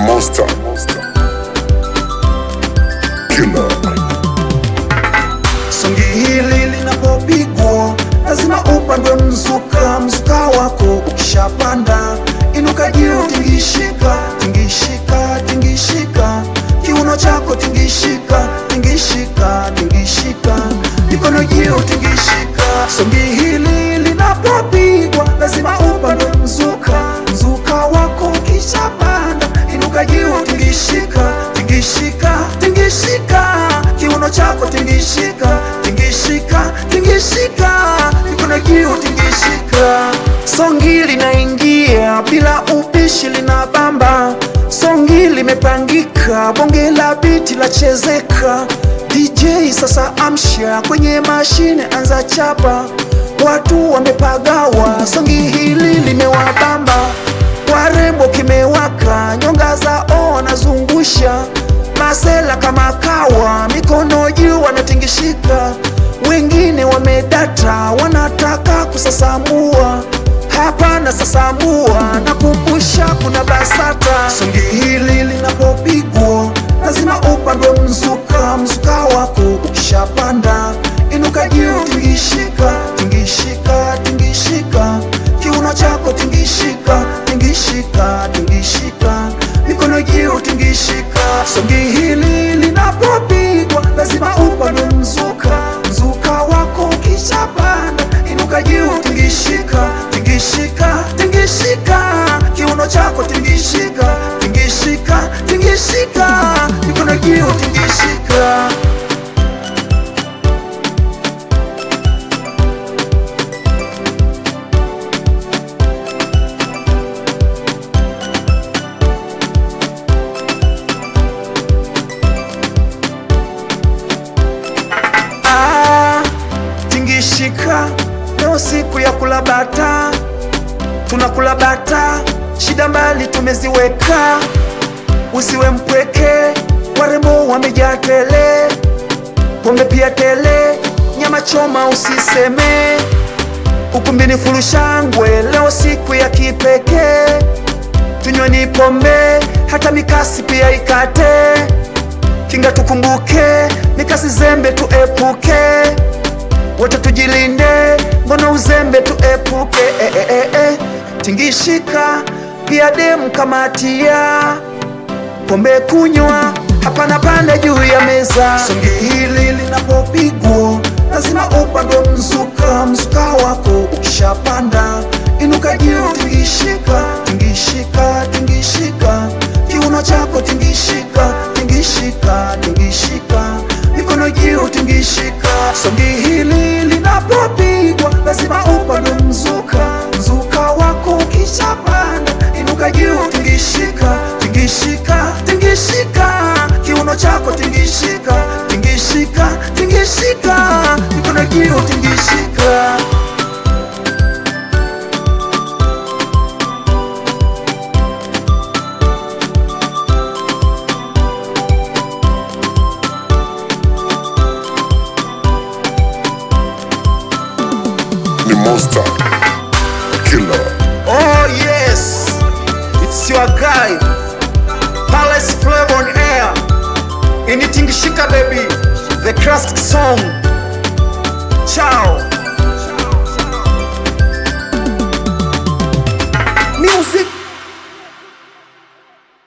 Monster Killer. Songi hili linapopigwa lazima upandwe mzuka. Mzuka wako ukishapanda inuka juu, tingishika, tingishika, tingishika. Kiuno chako tingishika, tingishika, tingishika. Mikono juu tingishika. Songi hili linapopigwa lazima upandwe mzuka. Mzuka wako ukishapanda inuka juu, tingishika, tingishika, tingishika. Kiuno chako tingishika, tingishika, tingishika. Mikono juu tingishika. Songi linaingia bila upishi, linabamba. Songi limepangika, bonge la biti la chezeka. DJ sasa amsha, kwenye mashine anza chapa. Watu wamepagawa, songi hili limewabamba. Warembo kimewaka, nyonga zao wanazungusha. Masela kama kawa, mikono juu wanatingishika. Wengine wamedata, wanataka kusasamua. Hapana sasamua, nakumbusha kuna BASATA. Songi hili linapopigwa lazima upandwe mzuka. Mzuka wako ukishapanda inuka juu, tingishika, tingishika, tingishika. Kiuno chako tingishika, tingishika, tingishika. Mikono juu tingishika. Songi hili linapopigwa lazima upandwe mzuka. Mzuka wako ukishapanda inuka juu, tingishika, tingishika, tingishika. Kiuno chako tingishika, tingishika, tingishika. Mikono juu tingishika. Tingishika. Leo siku ya kula bata, tunakula bata. Shida mbali tumeziweka, usiwe mpweke. Warembo wamejaa tele, pombe pia tele. Nyama choma usiseme, ukumbini fulu shangwe. Leo siku ya kipekee, tunyweni pombe, hata mikasi pia ikate. Kinga tukumbuke, mikasi zembe tuepuke. Wote tujilinde, ngono uzembe tuepuke. Tingishika, pia demu kamatia. Pombe kunywa, hapana pande juu ya meza. Songi hili linapopigwa lazima upandwe mzuka. Mzuka wako ukishapanda inuka juu, tingishika, tingishika, tingishika. Kiuno chako tingishika, tingishika, tingishika. Mikono juu tingishika. Songi hili linapopigwa lazima upandwe mzuka. Mzuka wako ukishapanda inuka juu, tingishika, tingishika, tingishika. Kiuno chako tingishika, tingishika, tingishika. Mikono juu tingishika. Monster Killer. Oh yes, it's your guy Palace Flavor on air. Initingishika baby, the classic song. Ciao. Music.